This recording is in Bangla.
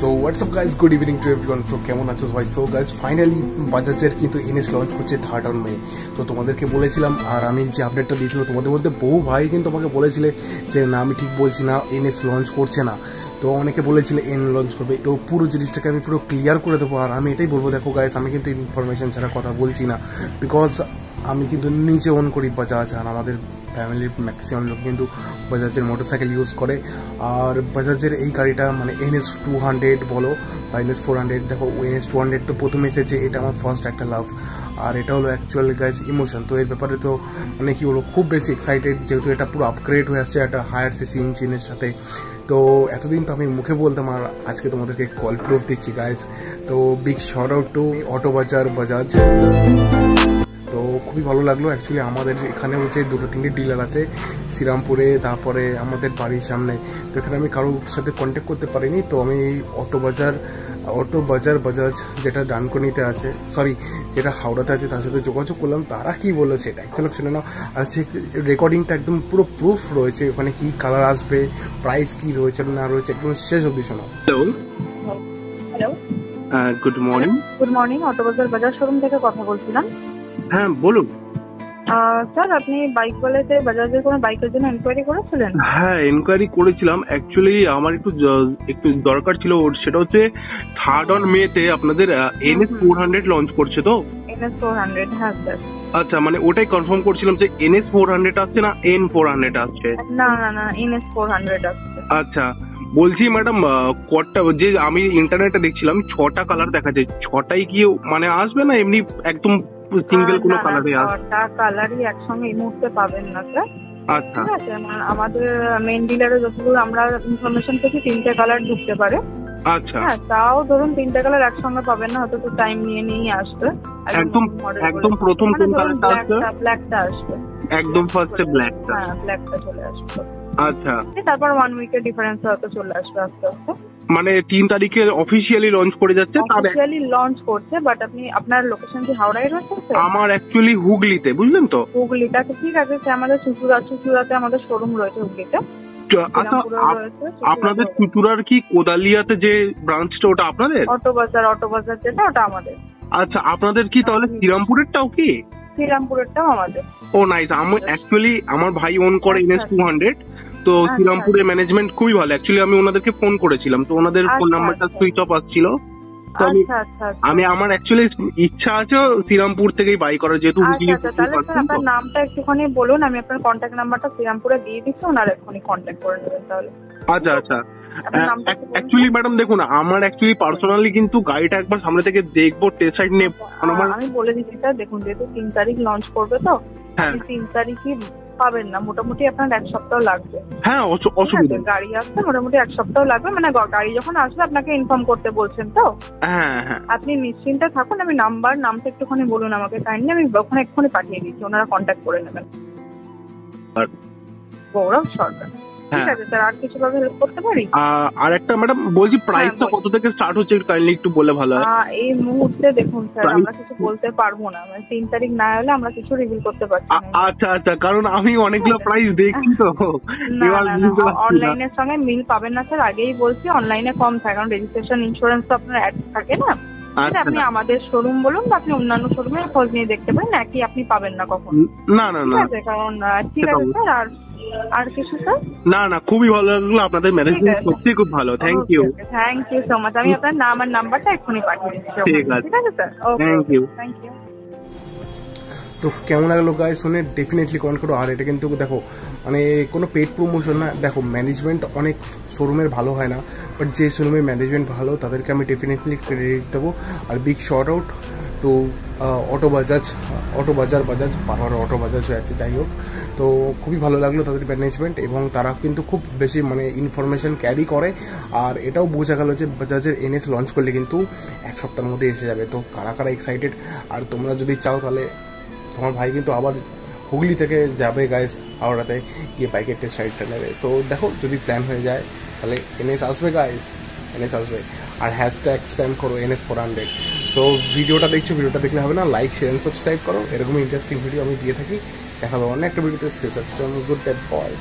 So WhatsApp guys, good evening to everyone. So কেমন আছো সবাই? সো গাইজ ফাইনালি বাজাজের কিন্তু এনএস লঞ্চ করছে 3rd মে। তো তোমাদেরকে বলেছিলাম, আর আমি যে আপডেটটা দিয়েছিল তোমাদের মধ্যে বহু ভাই কিন্তু আমাকে বলেছিলে যে না আমি ঠিক বলছি না, এনএস লঞ্চ করছে না। তো অনেকে বলেছিল এন লঞ্চ করবে। তো পুরো জিনিসটাকে আমি পুরো ক্লিয়ার করে দেবো। আর আমি এটাই বলবো, দেখো গাইজ, আমি কিন্তু ইনফরমেশন ছাড়া কথা বলছি না, বিকজ আমি কিন্তু নিজে ওন করি বাজাজ, আর আমাদের ফ্যামিলির ম্যাক্সিমাম লোক কিন্তু বাজাজের মোটরসাইকেল ইউজ করে। আর বাজাজের এই গাড়িটা মানে NS 200 বলো বা NS 400, দেখো NS 200 তো প্রথমে এসেছে, এটা আমার ফার্স্ট একটা লাভ। আর এটা হলো অ্যাকচুয়াল গাইজ ইমোশন। তো এর ব্যাপারে তো মানে কি বলবো, খুব বেশি এক্সাইটেড, যেহেতু এটা পুরো আপগ্রেড হয়ে আসছে একটা হায়ার সিসি ইঞ্জিনের সাথে। তো এতদিন তো আমি মুখে বলতাম, আর আজকে তোমাদেরকে কল প্রুফ দিচ্ছি গাইজ। তো big shot out to auto বাজার বাজাজ। তো খুবই ভালো লাগলো। অ্যাকচুয়ালি আমাদের এখানে হচ্ছে 2-3টি ডিলার আছে শ্রীরামপুরে, তারপরে আমাদের বাড়ির সামনে। তো এখানে আমি কারোর সাথে কন্ট্যাক্ট করতে পারিনি। তো আমি অটো বাজার বাজাজ যেটা ডানকুনিতে আছে, সরি যেটা হাওড়াতে আছে, তার সাথে যোগাযোগ করলাম। তারা কি বললো সেটা অ্যাকচুয়ালি শুনে নাও। আর সে রেকর্ডিংটা একদম পুরো প্রুফ রয়েছে, ওখানে কি কালার আসবে, প্রাইস কি রয়েছে না রয়েছে, একদম শেষ অবধি শোনাও। Hello, good morning. Good morning, auto বাজার শোরুম থেকে কথা বলছিলাম। হ্যাঁ বলুন। স্যার, আপনি বাইক বলেতে বাজাজের কোনো বাইকের জন্য এনকোয়ারি করেছিলেন? হ্যাঁ, এনকোয়ারি করেছিলাম। অ্যাকচুয়ালি আমার একটু দরকার ছিল, সেটা হচ্ছে 3rd মেতে আপনাদের NS 400 লঞ্চ করছে। তো NS 400, হ্যাঁ স্যার। আচ্ছা, মানে ওটাই কনফার্ম করছিলাম যে NS 400 আসছে না N 400 আসছে। না, NS 400 আসছে। আচ্ছা, বলছি ম্যাডাম, কটা যে আমি ইন্টারনেটে দেখছিলাম 6টা কালার দেখা যায়, 6টাই কি মানে আসবে না এমনি একদম সিঙ্গেল কোনো কালারে আসবে? 6টা কালারই একসঙ্গে এই মুহূর্তে পাবেন না স্যার। আচ্ছা, ঠিক আছে, আমাদের মেইন ডিলারে যতদূর আমরা ইনফরমেশন পেয়েছি 3টে কালার ঢুকতে পারে। আচ্ছা, হ্যাঁ, তাও ধরুন 3টে কালার একসঙ্গে পাবেন না, হয়তো তো টাইম নিয়ে আসবে। একদম প্রথম কোন কালারটা আসবে? ব্ল্যাকটা আসবে, একদম ফার্স্টে ব্ল্যাকটা। হ্যাঁ, ব্ল্যাকটা চলে আসবে। আচ্ছা, তারপর 1 উইকের ডিফারেন্স হয়তো চলে আসবে আস্তে আস্তে। মানে 3 তারিখে অফিসিয়ালি লঞ্চ করে যাচ্ছে। অফিসিয়ালি লঞ্চ করছে, বাট আপনি আপনার লোকেশন কি হাওড়ায় রয়েছে? আমার অ্যাকচুয়ালি হুগলিতে, বুঝলেন তো। হুগলিটা ঠিক আছে, আমাদের চুচুড়াতে আমাদের শোরুম রয়েছে হুগলিতে। আচ্ছা, আপনাদের চুচুড়ার কি কোদালিয়াতে যে ব্রাঞ্চটা, ওটা আপনাদের? অটো বাজার যেটা, ওটা আমাদের। আচ্ছা, আপনাদের কি তাহলে শ্রীরামপুরেরটাও কি? শ্রীরামপুরেরটাও আমাদের। ও নাইস। আমি অ্যাকচুয়ালি আমার ভাই ওন করে NS 200, তো শ্রীরামপুরের ম্যানেজমেন্ট খুবই ভালো। অ্যাকচুয়ালি আমি ওনাদেরকে ফোন করেছিলাম, তো ওনাদের ফোন নাম্বারটা সুইচ অফ আসছিল। তো আমি আমার অ্যাকচুয়ালি ইচ্ছা আছে শ্রীরামপুর থেকেই বাই করার, যেহেতু আপনার নামটা একটুখানি বলুন, আমি আপনার কন্ট্যাক্ট নাম্বারটা শ্রীরামপুরে দিয়ে দিচ্ছি, ওনারা এক্ষুনি কন্ট্যাক্ট করে নেবেন তাহলে। আচ্ছা, অ্যাকচুয়ালি ম্যাডাম দেখুন, আমার অ্যাকচুয়ালি পার্সোনালি কিন্তু গাড়িটা একবার সামনে থেকে দেখবো, টেস্ট রাইড নেব। আমি বলে দিচ্ছি স্যার, দেখুন যেহেতু 3 তারিখ লঞ্চ করবে, তো 3 তারিখই পাবেন না, মোটামুটি আপনার 1 সপ্তাহ লাগবে। হ্যাঁ, অসুবিধা। গাড়ি আসতে মোটামুটি 1 সপ্তাহ লাগবে, মানে গাড়ি যখন আসবে আপনাকে ইনফর্ম করতে বলছেন তো। হ্যাঁ, আপনি নিশ্চিন্তে থাকুন। আমি নামটা একটুখানি বলুন আমাকে কাইন্ডলি, আমি ওখানে এক্ষুনি পাঠিয়ে দিচ্ছি, ওনারা কন্ট্যাক্ট করে নেবেন। গৌরব সরকার। ঠিক আছে স্যার, আর কিছু ভাবে হেল্প করতে পারি? আর একটা ম্যাডাম বলছি, প্রাইসটা কত থেকে স্টার্ট হচ্ছে কাইন্ডলি একটু বলে ভালো হয়। এই মুহূর্তে দেখুন স্যার, আমরা কিছু বলতে পারবো না, মানে 3 তারিখ না হলে আমরা কিছু রিভিল করতে পারছি না। আচ্ছা, কারণ আমি অনেকগুলো প্রাইস দেখছি তো। অনলাইনের সঙ্গে মিল পাবেন না স্যার, আগেই বলছি। অনলাইনে কম থাকে, কারণ রেজিস্ট্রেশন ইন্স্যুরেন্স তো আপনার অ্যাড থাকে না। আপনি আমাদের শোরুম বলুন বা আপনি অন্যান্য শোরুমে খোঁজ নিয়ে দেখতে পারেন, একই আপনি পাবেন না কখনো। না, কারণ ঠিক আছে স্যার। আর কিছু স্যার? না, খুবই ভালো লাগলো, আপনাদের ম্যানেজমেন্ট সত্যি খুব ভালো। Thank you so much. আমি আপনার নাম আর নাম্বারটা এক্ষুনি পাঠিয়ে দিচ্ছি। ঠিক আছে স্যার, থ্যাংক ইউ। তো কেমন লাগলো গাইস শুনে? ডেফিনেটলি কমেন্ট করো। আর এটা কিন্তু দেখো মানে কোনো পেড প্রমোশন না। দেখো ম্যানেজমেন্ট অনেক শোরুমের ভালো হয় না, বাট যে শোরুমের ম্যানেজমেন্ট ভালো তাদেরকে আমি ডেফিনেটলি ক্রেডিট দেবো। আর big shout out to auto Bajaj বারবার অটো বাজাজ হয়ে আছে, যাই হোক। তো খুবই ভালো লাগলো তাদের ম্যানেজমেন্ট, এবং তারা কিন্তু খুব বেশি মানে ইনফরমেশন ক্যারি করে। আর এটাও বোঝা গেল যে বাজাজের NS লঞ্চ করলে কিন্তু 1 সপ্তাহের মধ্যে এসে যাবে। তো কারা এক্সাইটেড? আর তোমরা যদি চাও তাহলে তোমার ভাই কিন্তু আবার হুগলি থেকে যাবে গাইস হাওড়াতে, গিয়ে বাইকের টেস্ট রাইডটা নেবে। তো দেখো যদি প্ল্যান হয়ে যায় তাহলে NS আসবে গাইস, NS আসবে। আর হ্যাশট্যাগ স্প্যাম করো NS 400। তো ভিডিওটা দেখলে হবে না, লাইক শেয়ার সাবস্ক্রাইব করো। এরকমই ইন্টারেস্টিং ভিডিও আমি দিয়ে থাকি। দেখা হবে অন্য একটা ভিডিওতে। Stay safe, good bye boys.